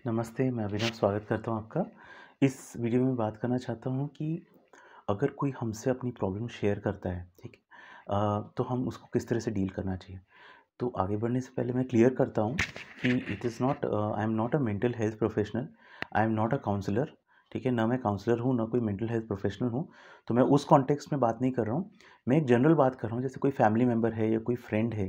नमस्ते, मैं अभिनव स्वागत करता हूँ आपका। इस वीडियो में बात करना चाहता हूँ कि अगर कोई हमसे अपनी प्रॉब्लम शेयर करता है, ठीक है? तो हम उसको किस तरह से डील करना चाहिए। तो आगे बढ़ने से पहले मैं क्लियर करता हूँ कि it is not I am not a mental health professional, I am not a counsellor, ठीक है? ना मैं काउंसलर हूँ, ना कोई मेंटल हेल्थ प्रोफेशनल हूँ। तो मैं उस कॉन्टेक्स्ट में बात नहीं कर रहा हूँ। मैं एक जनरल बात कर रहा हूँ, जैसे कोई फैमिली मेंबर है या कोई फ्रेंड है,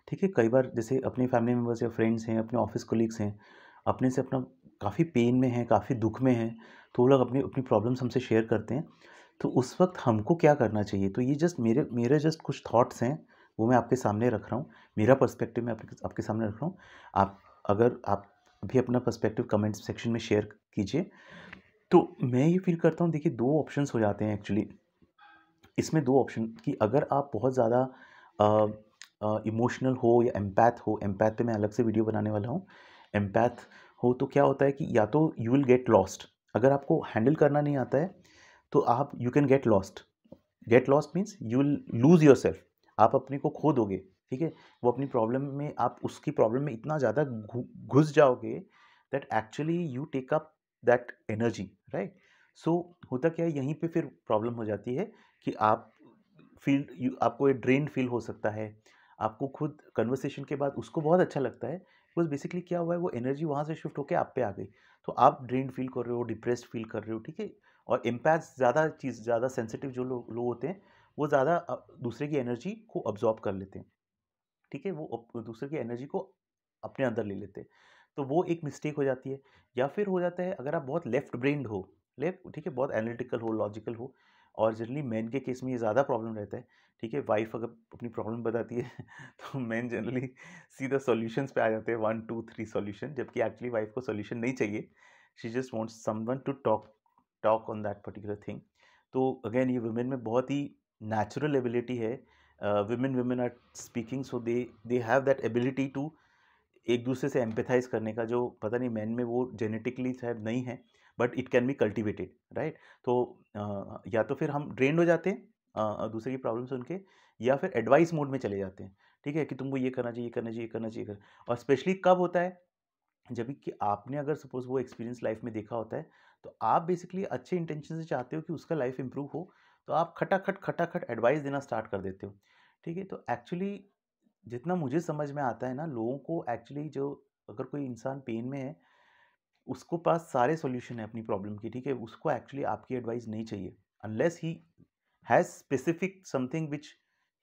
ठीक है? कई बार जैसे अपने फैमिली मेंबर्स या फ्रेंड्स हैं, अपने ऑफ़िस कलीग्स हैं, अपने से अपना काफ़ी पेन में हैं, काफ़ी दुःख में हैं, तो वो लोग अपनी अपनी प्रॉब्लम्स हमसे शेयर करते हैं। तो उस वक़्त हमको क्या करना चाहिए? तो ये जस्ट मेरे मेरे जस्ट कुछ थॉट्स हैं, वो मैं आपके सामने रख रहा हूँ। मेरा पर्सपेक्टिव मैं आपके आपके सामने रख रहा हूँ। आप भी अपना पर्सपेक्टिव कमेंट सेक्शन में शेयर कीजिए। तो मैं ये फ़ील करता हूँ, देखिए 2 ऑप्शंस हो जाते हैं एक्चुअली। इसमें 2 ऑप्शन कि अगर आप बहुत ज़्यादा इमोशनल हो या एम्पैथ पे मैं अलग से वीडियो बनाने वाला हूँ। एम्पैथ हो तो क्या होता है कि या तो यू विल गेट लॉस्ट, अगर आपको हैंडल करना नहीं आता है, तो आप you can get lost. Get lost means you will lose yourself, आप अपने को खो दोगे, ठीक है? वो अपनी प्रॉब्लम में आप उसकी प्रॉब्लम में इतना ज़्यादा घुस जाओगे that actually you take up that energy, right? So होता क्या है, यहीं पे फिर प्रॉब्लम हो जाती है कि आपको ये ड्रेन्ड फील हो सकता है। आपको खुद कन्वर्सेशन के बाद उसको बहुत अच्छा लगता है, बिकॉज़ बेसिकली क्या हुआ है, वो एनर्जी वहाँ से शिफ्ट होके आप पे आ गई। तो आप ड्रेन्ड फील कर रहे हो, डिप्रेस्ड फील कर रहे हो, ठीक है? और एम्पैथ्स ज़्यादा सेंसिटिव जो लोग होते हैं, वो ज़्यादा दूसरे की एनर्जी को अब्ज़ॉर्ब कर लेते हैं, ठीक है? वो दूसरे की एनर्जी को अपने अंदर ले लेते हैं। तो वो एक मिस्टेक हो जाती है। या फिर हो जाता है अगर आप बहुत लेफ्ट ब्रेन्ड हो, ठीक है? बहुत एनालिटिकल हो, लॉजिकल हो, और जनरली मेन के केस में ये ज़्यादा प्रॉब्लम रहता है, ठीक है? वाइफ़ अगर अपनी प्रॉब्लम बताती है तो मेन जनरली सीधा सॉल्यूशंस पे आ जाते हैं, 1, 2, 3 सॉल्यूशन, जबकि एक्चुअली वाइफ़ को सॉल्यूशन नहीं चाहिए। She just wants someone to talk talk on that particular thing. तो अगेन ये वुमेन में बहुत ही नेचुरल एबिलिटी है। Women are speaking, so they have that ability to एक दूसरे से एम्पैथाइज करने का, जो पता नहीं मैन में वो जेनेटिकली शायद नहीं है, but it can be cultivated, right? तो या तो फिर हम ड्रेन्ड हो जाते हैं दूसरे की प्रॉब्लम सुन के, या फिर एडवाइस मोड में चले जाते हैं, ठीक है? कि तुमको ये करना चाहिए, करना चाहिए, करना चाहिए और स्पेशली कब होता है, जब कि आपने अगर सपोज वो एक्सपीरियंस लाइफ में देखा होता है, तो आप बेसिकली अच्छे इंटेंशन से चाहते हो कि उसका लाइफ इंप्रूव हो, तो आप खटाखट खटाखट एडवाइस देना स्टार्ट कर देते हो, ठीक है? तो एक्चुअली जितना मुझे समझ में आता है ना, लोगों को एक्चुअली जो अगर कोई इंसान पेन में है, उसको पास सारे सॉल्यूशन है अपनी प्रॉब्लम की, ठीक है? उसको एक्चुअली आपकी एडवाइस नहीं चाहिए, unless he has specific something which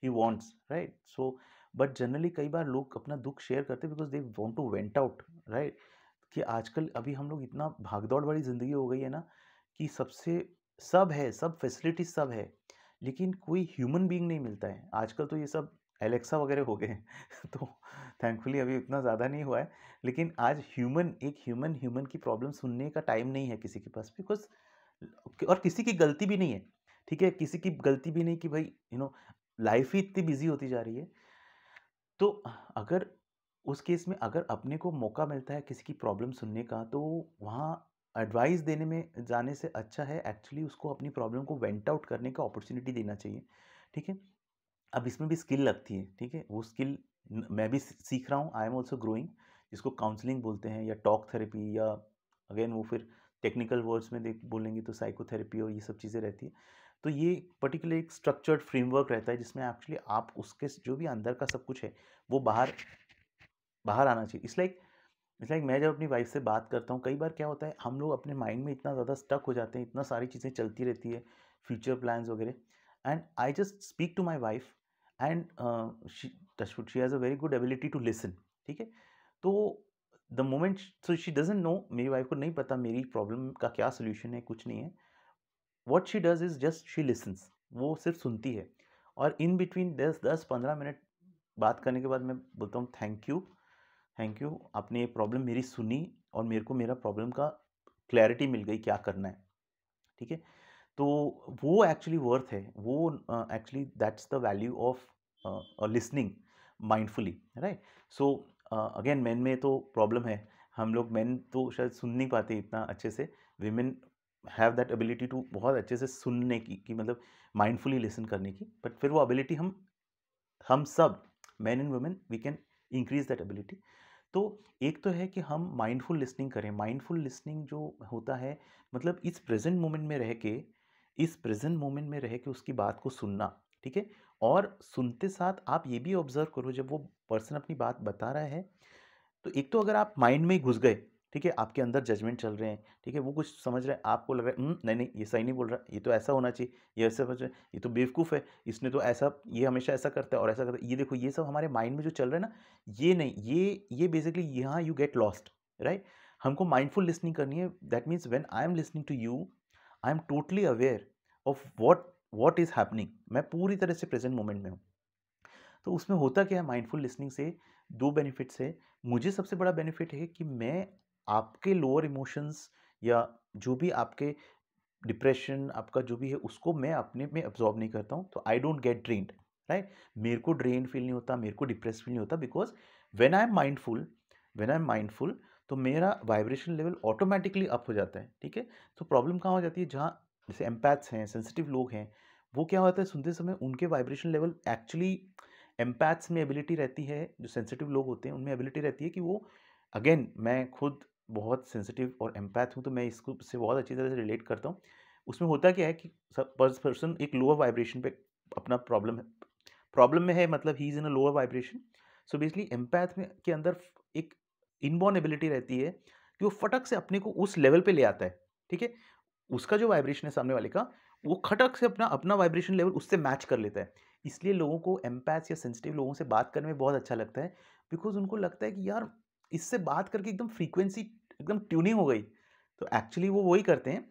he wants, right? So but generally कई बार लोग अपना दुःख शेयर करते हैं because they want to vent out, right? कि आजकल अभी हम लोग इतना भाग-दौड़ वाली ज़िंदगी हो गई है ना, कि सब है, सब फैसिलिटीज़ सब है, लेकिन कोई ह्यूमन बीइंग नहीं मिलता है। आजकल तो ये सब एलेक्सा वगैरह हो गए हैं तो थैंकफुली अभी उतना ज़्यादा नहीं हुआ है, लेकिन आज ह्यूमन की प्रॉब्लम सुनने का टाइम नहीं है किसी के पास, बिकॉज़ और किसी की गलती भी नहीं है, ठीक है? किसी की गलती भी नहीं कि भाई लाइफ़ ही इतनी बिज़ी होती जा रही है। तो अगर उस केस में अगर अपने को मौका मिलता है किसी की प्रॉब्लम सुनने का, तो वहाँ एडवाइस देने में जाने से अच्छा है एक्चुअली उसको अपनी प्रॉब्लम को वेंट आउट करने का अपॉर्चुनिटी देना चाहिए, ठीक है? अब इसमें भी स्किल लगती है, ठीक है? वो स्किल मैं भी सीख रहा हूँ, आई एम ऑल्सो ग्रोइंग, जिसको काउंसलिंग बोलते हैं या टॉक थेरेपी, या अगेन वो फिर टेक्निकल वर्ड्स में देख बोलेंगे तो साइकोथेरेपी और ये सब चीज़ें रहती है। तो ये पर्टिकुलर एक स्ट्रक्चर्ड फ्रेमवर्क रहता है, जिसमें एक्चुअली आप उसके जो भी अंदर का सब कुछ है, वो बाहर बाहर आना चाहिए। इट्स लाइक मैं जब अपनी वाइफ से बात करता हूँ, कई बार क्या होता है, हम लोग अपने माइंड में इतना ज़्यादा स्टक हो जाते हैं, इतना सारी चीज़ें चलती रहती है, फ्यूचर प्लान्स वगैरह, and I just speak to my wife, and she has a very good ability to listen, ठीक है? तो the moment, so she doesn't know, मेरी वाइफ को नहीं पता मेरी प्रॉब्लम का क्या सोल्यूशन है, कुछ नहीं है। What she does is just she lessons, वो सिर्फ सुनती है, और इन बिटवीन 10-15 मिनट बात करने के बाद मैं बोलता हूँ थैंक यू, आपने ये प्रॉब्लम मेरी सुनी, और मेरे को मेरा प्रॉब्लम का क्लैरिटी मिल गई क्या करना है, ठीक है? तो वो एक्चुअली वर्थ है, वो actually that's the value of listening mindfully, right? So again main में तो प्रॉब्लम है, हम लोग मेन तो शायद सुन नहीं पाते इतना अच्छे से, women have that ability to बहुत अच्छे से सुनने की, मतलब माइंडफुली लिसन करने की, बट फिर वो एबिलिटी हम सब, men and women, we can increase that ability. तो एक तो है कि हम माइंडफुल लिसनिंग करें। माइंडफुल लिसनिंग जो होता है मतलब इस प्रेजेंट मोमेंट में रह के उसकी बात को सुनना, ठीक है? और सुनते साथ आप ये भी ऑब्जर्व करो जब वो पर्सन अपनी बात बता रहा है, तो एक तो अगर आप माइंड में ही घुस गए, ठीक है? आपके अंदर जजमेंट चल रहे हैं, ठीक है? वो कुछ समझ रहे हैं, आपको लग रहा है नहीं, नहीं ये सही नहीं बोल रहा, ये तो ऐसा होना चाहिए, ये ऐसा समझ रहा है, ये तो बेवकूफ़ है, इसने तो ऐसा ये हमेशा ऐसा करता है और ऐसा करता है। ये देखो ये सब हमारे माइंड में जो चल रहा है ना, ये नहीं, ये बेसिकली यहाँ यू गेट लॉस्ट, राइट? हमको माइंडफुल लिसनिंग करनी है। That means when I am listening to you, I am totally aware of what is happening. मैं पूरी तरह से प्रेज़ेंट मोमेंट में हूँ। तो उसमें होता क्या है माइंडफुल लिसनिंग से 2 बेनिफिट्स है। मुझे सबसे बड़ा बेनिफिट है कि मैं आपके लोअर इमोशंस या जो भी आपके डिप्रेशन आपका जो भी है उसको मैं अपने में अब्सॉर्ब नहीं करता हूँ, तो I don't get drained, right? मेरे को ड्रेन फील नहीं होता, मेरे को डिप्रेस फील नहीं होता, because when I M mindful तो मेरा वाइब्रेशन लेवल ऑटोमेटिकली अप हो जाता है, ठीक है? तो प्रॉब्लम कहाँ हो जाती है, जहाँ जैसे एम्पैथ्स हैं, सेंसिटिव लोग हैं, वो क्या होता है सुनते समय उनके वाइब्रेशन लेवल एक्चुअली एम्पैथ्स में एबिलिटी रहती है, जो सेंसिटिव लोग होते हैं उनमें एबिलिटी रहती है कि वो अगेन मैं खुद बहुत सेंसिटिव और एम्पैथ हूँ, तो मैं इसको से बहुत अच्छी तरह से रिलेट करता हूँ। उसमें होता क्या है कि पर्सन एक लोअर वाइब्रेशन पे अपना प्रॉब्लम में है, मतलब he is in a lower vibration. So basically empath में के अंदर एक इनबॉर्न एबिलिटी रहती है कि वो फटक से अपने को उस लेवल पे ले आता है, ठीक है? उसका जो वाइब्रेशन है सामने वाले का, वो खटक से अपना अपना वाइब्रेशन लेवल उससे मैच कर लेता है। इसलिए लोगों को एम्पैथ्स या सेंसिटिव लोगों से बात करने में बहुत अच्छा लगता है, बिकॉज़ उनको लगता है कि यार इससे बात करके एकदम फ्रीक्वेंसी एकदम ट्यूनिंग हो गई। तो एक्चुअली वो वही करते हैं,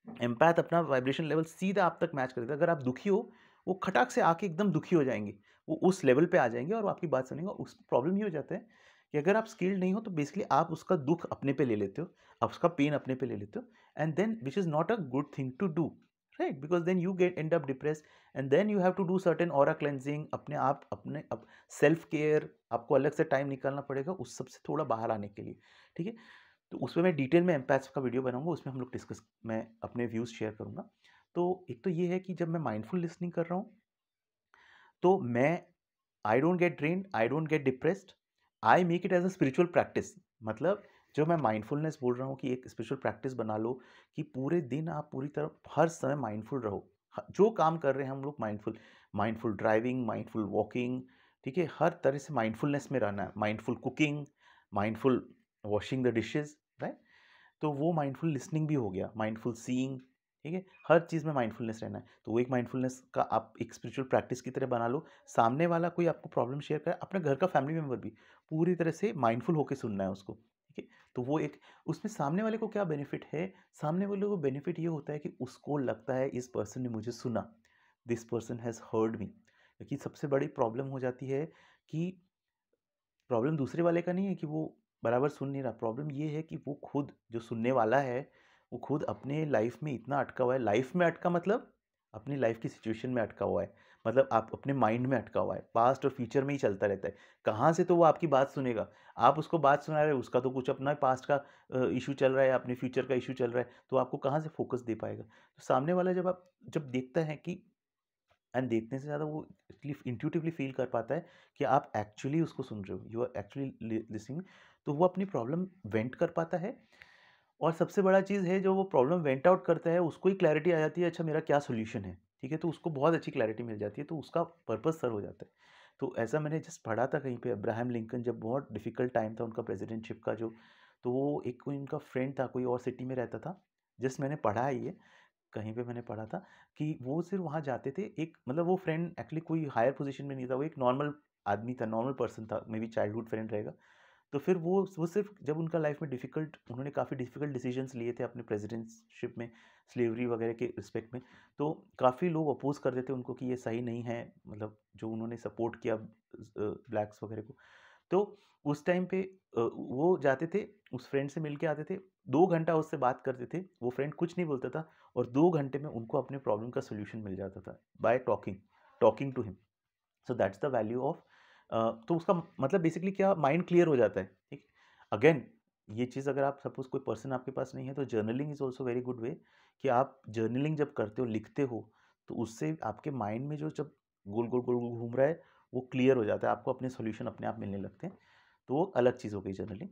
एम्पैथ अपना वाइब्रेशन लेवल सीधा आप तक मैच कर देता है। अगर आप दुखी हो, वो खटाक से आके एकदम दुखी हो जाएँगे। वो उस लेवल पे आ जाएँगे और वो आपकी बात सुनेंगे। और उस प्रॉब्लम ये हो जाता है कि अगर आप स्किल्ड नहीं हो तो बेसिकली आप उसका दुःख अपने पे ले लेते हो, आप उसका पेन अपने पे ले लेते हो, and then which is not a good thing to do, right? Because then you get end up depressed and then you have to do certain aura cleansing. अपने आप अपने अप सेल्फ केयर आपको अलग से टाइम निकालना पड़ेगा उस सब से थोड़ा बाहर आने के लिए, ठीक है? तो उसमें मैं डिटेल में एम्पैथ्स का वीडियो बनाऊँगा, उसमें हम लोग डिस्कस मैं अपने व्यूज़ शेयर करूँगा। तो एक तो ये है कि जब मैं माइंडफुल लिसनिंग कर रहा हूँ, तो मैं I don't get drained, I don't get depressed, I make it as a spiritual practice. मतलब जो मैं माइंडफुलनेस बोल रहा हूँ कि एक स्पिरिचुअल प्रैक्टिस बना लो कि पूरे दिन आप पूरी तरह हर समय माइंडफुल रहो। जो काम कर रहे हैं हम लोग mindful, mindful driving, mindful walking, ठीक है? हर तरह से माइंडफुलनेस में रहना है। Mindful cooking, mindful washing the dishes, right? तो वो माइंडफुल लिसनिंग भी हो गया, माइंडफुल सीइंग, ठीक है? हर चीज़ में माइंडफुलनेस रहना है। तो वो एक माइंडफुलनेस का आप एक स्पिरिचुअल प्रैक्टिस की तरह बना लो। सामने वाला कोई आपको प्रॉब्लम शेयर करे, अपने घर का फैमिली मेंबर भी, पूरी तरह से माइंडफुल होके सुनना है उसको, ठीक है? तो वो एक उसमें सामने वाले को क्या बेनिफिट है? सामने वाले को बेनिफिट ये होता है कि उसको लगता है इस पर्सन ने मुझे सुना, this person has heard me. क्योंकि सबसे बड़ी प्रॉब्लम हो जाती है कि प्रॉब्लम दूसरे वाले का नहीं है कि वो बराबर सुन नहीं रहा, प्रॉब्लम ये है कि वो खुद जो सुनने वाला है, वो खुद अपने लाइफ में इतना अटका हुआ है। लाइफ में अटका मतलब अपनी लाइफ की सिचुएशन में अटका हुआ है, मतलब आप अपने माइंड में अटका हुआ है, पास्ट और फ्यूचर में ही चलता रहता है। कहाँ से तो वो आपकी बात सुनेगा? आप उसको बात सुना रहे हो, उसका तो कुछ अपना पास्ट का इशू चल रहा है, अपने फ्यूचर का इशू चल रहा है, तो आपको कहाँ से फोकस दे पाएगा? तो सामने वाला जब देखता है कि एंड देखने से ज़्यादा वो इंट्यूटिवली फील कर पाता है कि आप एक्चुअली उसको सुन रहे हो, यू आर एक्चुअली लिसनिंग, तो वो अपनी प्रॉब्लम वेंट कर पाता है। और सबसे बड़ा चीज़ है, जो वो प्रॉब्लम वेंट आउट करता है उसको ही क्लैरिटी आ जाती है, अच्छा मेरा क्या सोल्यूशन है, ठीक है? तो उसको बहुत अच्छी क्लैरिटी मिल जाती है, तो उसका पर्पस सर्व हो जाता है। तो ऐसा मैंने जस्ट पढ़ा था कहीं पे, अब्राहम लिंकन जब बहुत डिफिकल्ट टाइम था उनका प्रेसिडेंटशिप का, जो तो वो एक कोई उनका फ्रेंड था, कोई और सिटी में रहता था, जस्ट मैंने पढ़ा है ये, कहीं पे मैंने पढ़ा था कि वो सिर्फ़ वहाँ जाते थे, एक मतलब वो फ्रेंड एक्चुअली कोई हायर पोज़ीशन में नहीं था, वो एक नॉर्मल आदमी था, नॉर्मल पर्सन था, मेबी चाइल्डहुड फ्रेंड रहेगा। तो फिर वो सिर्फ़ जब उनका लाइफ़ में उन्होंने काफ़ी डिफ़िकल्ट डिसीज़न्स लिए थे अपने प्रेसिडेंटशिप में, स्लेवरी वगैरह के रिस्पेक्ट में, तो काफ़ी लोग अपोज़ करते थे उनको कि ये सही नहीं है, मतलब जो उन्होंने सपोर्ट किया ब्लैक्स वगैरह को। तो उस टाइम पे वो जाते थे, उस फ्रेंड से मिल के आते थे, 2 घंटा उससे बात करते थे, वो फ्रेंड कुछ नहीं बोलता था और 2 घंटे में उनको अपने प्रॉब्लम का सॉल्यूशन मिल जाता था by talking to him. So that's the value of तो उसका मतलब बेसिकली क्या, माइंड क्लियर हो जाता है, ठीक? अगेन ये चीज़ अगर आप सपोज़ कोई पर्सन आपके पास नहीं है, तो journaling is also very good way कि आप जर्नलिंग जब करते हो, लिखते हो, तो उससे आपके माइंड में जो जब गोल-गोल घूम रहा है, वो क्लियर हो जाता है, आपको अपने सॉल्यूशन अपने आप मिलने लगते हैं। तो वो अलग चीज़ हो गई जनरली।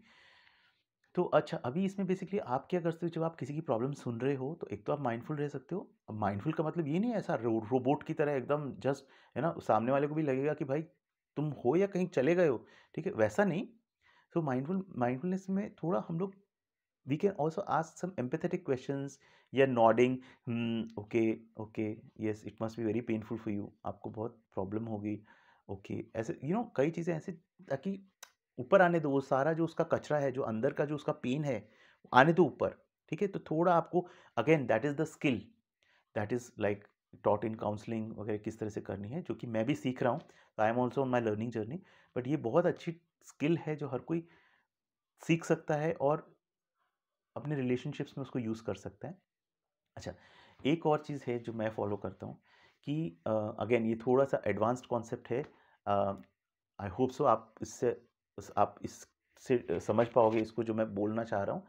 तो अच्छा, अभी इसमें बेसिकली आप क्या करते हो जब आप किसी की प्रॉब्लम सुन रहे हो, तो एक तो आप माइंडफुल रह सकते हो। अब माइंडफुल का मतलब ये नहीं है ऐसा रोबोट की तरह एकदम जस्ट, है ना, सामने वाले को भी लगेगा कि भाई तुम हो या कहीं चले गए हो, ठीक है, वैसा नहीं। तो माइंडफुलनेस में थोड़ा हम लोग we can also ask some empathetic questions या nodding, okay, okay, yes, it must be very painful for you, आपको बहुत प्रॉब्लम होगी, ओके, ऐसे कई चीज़ें ऐसे, ताकि ऊपर आने दो वो सारा जो उसका कचरा है, जो अंदर का जो उसका पेन है, आने दो ऊपर, ठीक है। तो थोड़ा आपको, again that is the skill that is like taught in counselling वगैरह, किस तरह से करनी है, जो कि मैं भी सीख रहा हूँ। I am also on my learning journey, but ये बहुत अच्छी स्किल है जो हर कोई सीख सकता है और अपने रिलेशनशिप्स में उसको यूज़ कर सकता है। अच्छा, एक और चीज़ है जो मैं फॉलो करता हूँ कि अगेन ये थोड़ा सा एडवांस्ड कॉन्सेप्ट है, आई होप सो आप इससे समझ पाओगे इसको जो मैं बोलना चाह रहा हूँ,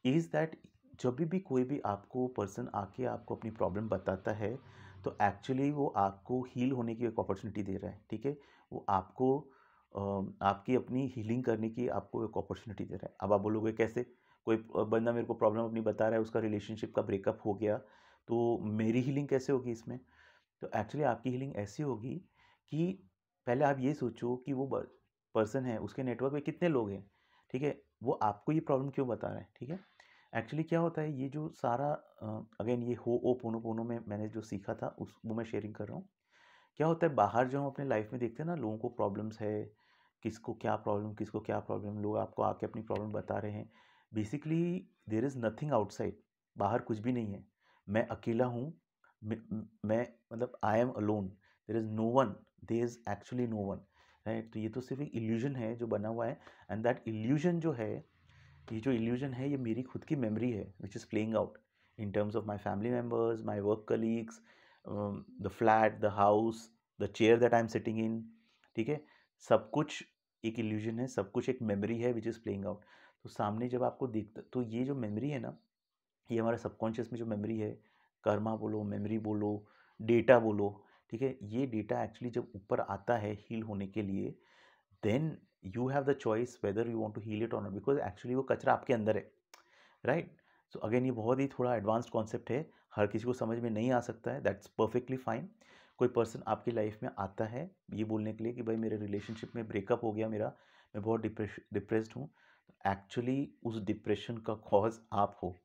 इज़ दैट जब भी कोई भी आपको पर्सन आके आपको अपनी प्रॉब्लम बताता है, तो एक्चुअली वो आपको हील होने की एक अपॉर्चुनिटी दे रहा है, ठीक है। वो आपको आपकी अपनी हीलिंग करने की आपको एक अपॉर्चुनिटी दे रहा है। अब आप बोलोगे कैसे? कोई बंदा मेरे को प्रॉब्लम अपनी बता रहा है, उसका रिलेशनशिप का ब्रेकअप हो गया, तो मेरी हीलिंग कैसे होगी इसमें? तो एक्चुअली आपकी हीलिंग ऐसी होगी कि पहले आप ये सोचो कि वो पर्सन है, उसके नेटवर्क में कितने लोग हैं, ठीक है? वो आपको ये प्रॉब्लम क्यों बता रहा है, ठीक है? एक्चुअली क्या होता है, ये जो सारा अगेन ये होओपोनोपोनो में मैंने जो सीखा था उस वो मैं शेयरिंग कर रहा हूँ। क्या होता है, बाहर जो हम अपने लाइफ में देखते हैं ना, लोगों को प्रॉब्लम्स है, किसको क्या प्रॉब्लम, लोग आपको आके अपनी प्रॉब्लम बता रहे हैं। Basically there is nothing outside, बाहर कुछ भी नहीं है। मैं अकेला हूँ, मैं मतलब I am alone, there is no one, there is actually no one, right. तो ये तो सिर्फ एक इल्यूजन है जो बना हुआ है, एंड दैट इल्यूजन जो है, ये जो इल्यूजन है, ये मेरी खुद की मेमोरी है which is playing out in terms of my family members, my work colleagues, the flat, the house, the chair that I am sitting in, ठीक है। सब कुछ एक इल्यूजन है, सब कुछ एक मेमोरी है विच इज़ प्लेइंग आउट। तो सामने जब आपको दिखता, तो ये जो मेमोरी है ना, ये हमारे सबकॉन्शियस में जो मेमोरी है, कर्मा बोलो, मेमोरी बोलो, डेटा बोलो, ठीक है, ये डेटा एक्चुअली जब ऊपर आता है हील होने के लिए, then you have the choice whether you want to heal it और नॉट, बिकॉज एक्चुअली वो कचरा आपके अंदर है, राइट। सो अगेन ये बहुत ही थोड़ा एडवांस्ड कॉन्सेप्ट है, हर किसी को समझ में नहीं आ सकता है, दैट्स परफेक्टली फाइन। कोई पर्सन आपकी लाइफ में आता है ये बोलने के लिए कि भाई मेरे रिलेशनशिप में ब्रेकअप हो गया मेरा, मैं बहुत डिप्रेस्ड हूँ, तो एक्चुअली उस डिप्रेशन का कॉज आप हो,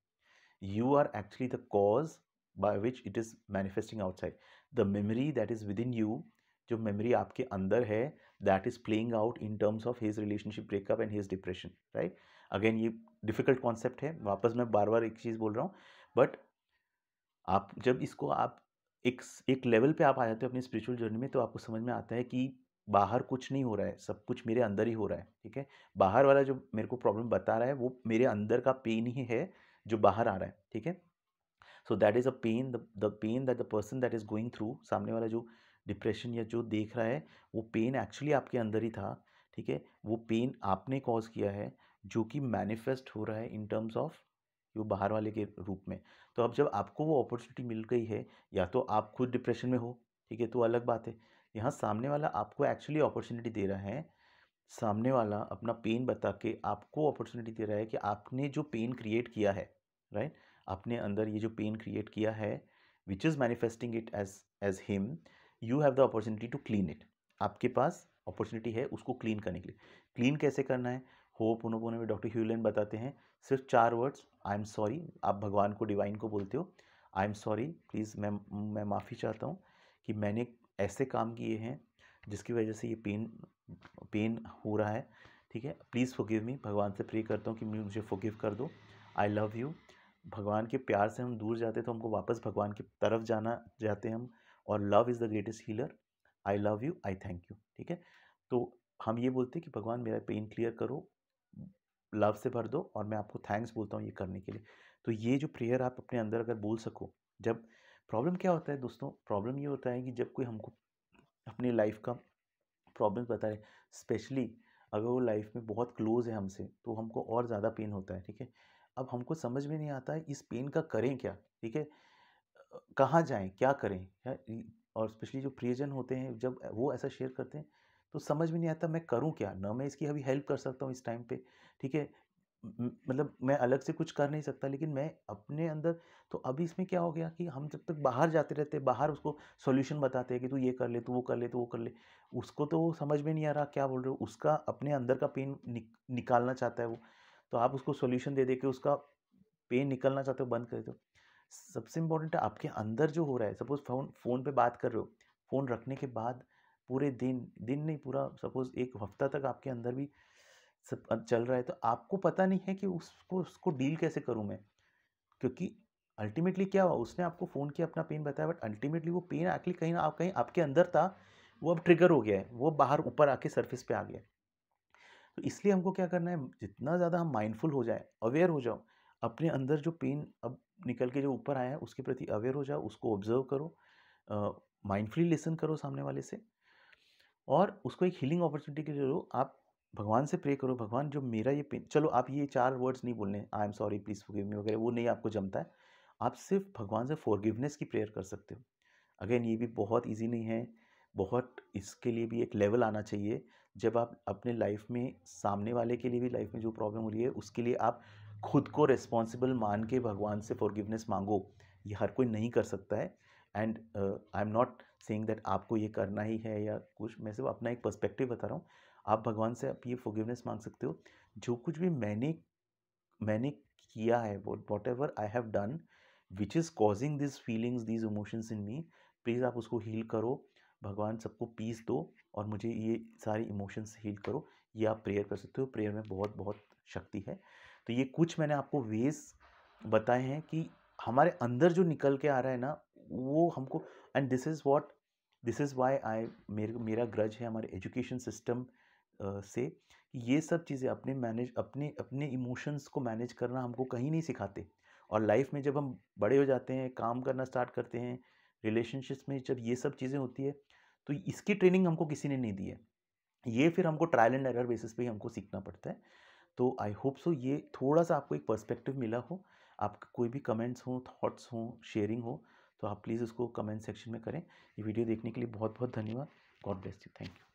you are actually the cause by which it is manifesting outside. The memory that is within you, जो memory आपके अंदर है, that is playing out in terms of his relationship breakup and his depression, right? Again ये difficult concept है, वापस मैं बार बार एक चीज़ बोल रहा हूँ, but आप जब इसको आप एक लेवल पे आप आ जाते हो अपनी स्पिरिचुअल जर्नी में, तो आपको समझ में आता है कि बाहर कुछ नहीं हो रहा है, सब कुछ मेरे अंदर ही हो रहा है, ठीक है। बाहर वाला जो मेरे को प्रॉब्लम बता रहा है वो मेरे अंदर का पेन ही है जो बाहर आ रहा है, ठीक है। So that is a pain, the pain that the person that is going through, सामने वाला जो डिप्रेशन या जो देख रहा है, वो पेन एक्चुअली आपके अंदर ही था, ठीक है। वो पेन आपने कॉज किया है, जो कि मैनिफेस्ट हो रहा है इन टर्म्स ऑफ वो बाहर वाले के रूप में। तो अब जब आपको वो अपॉर्चुनिटी मिल गई है, या तो आप खुद डिप्रेशन में हो, ठीक है, तो अलग बात है। यहाँ सामने वाला आपको एक्चुअली अपॉर्चुनिटी दे रहा है, सामने वाला अपना पेन बता के आपको अपॉर्चुनिटी दे रहा है कि आपने जो पेन क्रिएट किया है, राइट, अपने अंदर ये जो पेन क्रिएट किया है, which is manifesting it as him, you have the opportunity to clean it. आपके पास अपॉर्चुनिटी है उसको क्लीन करने के लिए। क्लीन कैसे करना है, होपोनोपोनो में डॉक्टर ह्यूलन बताते हैं, सिर्फ 4 वर्ड्स, आई एम सॉरी। आप भगवान को, डिवाइन को बोलते हो, आई एम सॉरी, प्लीज़ मैं माफ़ी चाहता हूँ कि मैंने ऐसे काम किए हैं जिसकी वजह से ये पेन पेन हो रहा है, ठीक है। प्लीज़ फॉरगिव मी, भगवान से प्रे करता हूँ कि मुझे फॉरगिव कर दो, आई लव यू। भगवान के प्यार से हम दूर जाते तो हमको वापस भगवान की तरफ जाना जाते हैं हम, और love is the greatest healer, I love you, I thank you, ठीक है। तो हम ये बोलते हैं कि भगवान मेरा पेन क्लियर करो, लव से भर दो, और मैं आपको थैंक्स बोलता हूँ ये करने के लिए। तो ये जो प्रेयर आप अपने अंदर अगर बोल सको, जब प्रॉब्लम क्या होता है दोस्तों, प्रॉब्लम ये होता है कि जब कोई हमको अपनी लाइफ का प्रॉब्लम्स बता रहे, स्पेशली अगर वो लाइफ में बहुत क्लोज है हमसे, तो हमको और ज़्यादा पेन होता है, ठीक है। अब हमको समझ में नहीं आता है इस पेन का करें क्या, ठीक है। कहाँ जाएं, क्या करें, और स्पेशली जो प्रियजन होते हैं जब वो ऐसा शेयर करते हैं, तो समझ में नहीं आता मैं करूँ क्या? ना मैं इसकी अभी हेल्प कर सकता हूँ इस टाइम पे, ठीक है? मतलब मैं अलग से कुछ कर नहीं सकता, लेकिन मैं अपने अंदर, तो अभी इसमें क्या हो गया कि हम जब तक बाहर जाते रहते हैं, बाहर उसको सॉल्यूशन बताते हैं कि तू ये कर ले, तू वो कर ले, तू वो कर ले। उसको तो समझ में नहीं आ रहा क्या बोल रहे हो, उसका अपने अंदर का पेन निकालना चाहता है वो। तो आप उसको सॉल्यूशन दे के उसका पेन निकलना चाहते हो, बंद कर देते हो। सबसे इम्पोर्टेंट है आपके अंदर जो हो रहा है, सपोज़ फ़ोन पे बात कर रहे हो, फ़ोन रखने के बाद पूरे दिन दिन नहीं, पूरा सपोज़ 1 हफ्ता तक आपके अंदर भी सब चल रहा है, तो आपको पता नहीं है कि उसको उसको डील कैसे करूँ मैं? क्योंकि अल्टीमेटली क्या हुआ, उसने आपको फ़ोन किया, अपना पेन बताया, बट अल्टीमेटली वो पेन एक्चुअली कहीं न कहीं आपके अंदर था, वो अब ट्रिगर हो गया है, वो बाहर ऊपर आके सरफेस पे आ गया है। तो इसलिए हमको क्या करना है, जितना ज़्यादा हम माइंडफुल हो जाएँ, अवेयर हो जाओ, अपने अंदर जो पेन अब निकल के जो ऊपर आया है, उसके प्रति अवेयर हो जाओ, उसको ऑब्ज़र्व करो, माइंडफुली लिसन करो सामने वाले से, और उसको एक हीलिंग अपॉर्चुनिटी के लिए लो। आप भगवान से प्रे करो, भगवान जो मेरा ये पेन, चलो आप ये 4 वर्ड्स नहीं बोलने, I am sorry, please forgive me वगैरह, वो नहीं आपको जमता है। आप सिर्फ़ भगवान से फॉरगिवनेस की प्रेयर कर सकते हो। अगेन ये भी बहुत ईज़ी नहीं है, बहुत इसके लिए भी एक लेवल आना चाहिए। जब आप अपने लाइफ़ में सामने वाले के लिए भी लाइफ़ में जो प्रॉब्लम हो रही है, उसके लिए आप खुद को रिस्पॉन्सिबल मान के भगवान से फॉरगिवनेस माँगो। ये हर कोई नहीं कर सकता है, and I am not saying that आपको ये करना ही है या कुछ, मैं सिर्फ़ अपना एक पर्सपेक्टिव बता रहा हूँ। आप भगवान से आप ये फॉरगिवनेस माँग सकते हो, जो कुछ भी मैंने किया है, whatever I have done which is causing this feelings, these emotions in me, please आप उसको हील करो। भगवान सबको पीस दो और मुझे ये सारे इमोशंस हील करो। ये आप प्रेयर कर सकते हो, प्रेयर में बहुत-बहुत शक्ति है। तो ये कुछ मैंने आपको वेज़ बताए हैं कि हमारे अंदर जो निकल के आ रहा है ना, वो हमको, एंड दिस इज़ व्हाई मेरा ग्रज है हमारे एजुकेशन सिस्टम से, कि ये सब चीज़ें अपने अपने इमोशंस को मैनेज करना हमको कहीं नहीं सिखाते। और लाइफ में जब हम बड़े हो जाते हैं, काम करना स्टार्ट करते हैं, रिलेशनशिप्स में जब ये सब चीज़ें होती है, तो इसकी ट्रेनिंग हमको किसी ने नहीं दी है। ये फिर हमको ट्रायल एंड एरर बेसिस पे ही हमको सीखना पड़ता है। तो आई होप सो ये थोड़ा-सा आपको एक पर्सपेक्टिव मिला हो। आपका कोई भी कमेंट्स हों, थॉट्स हों, शेयरिंग हो, तो आप प्लीज़ उसको कमेंट सेक्शन में करें। ये वीडियो देखने के लिए बहुत-बहुत धन्यवाद। God bless you. Thank you.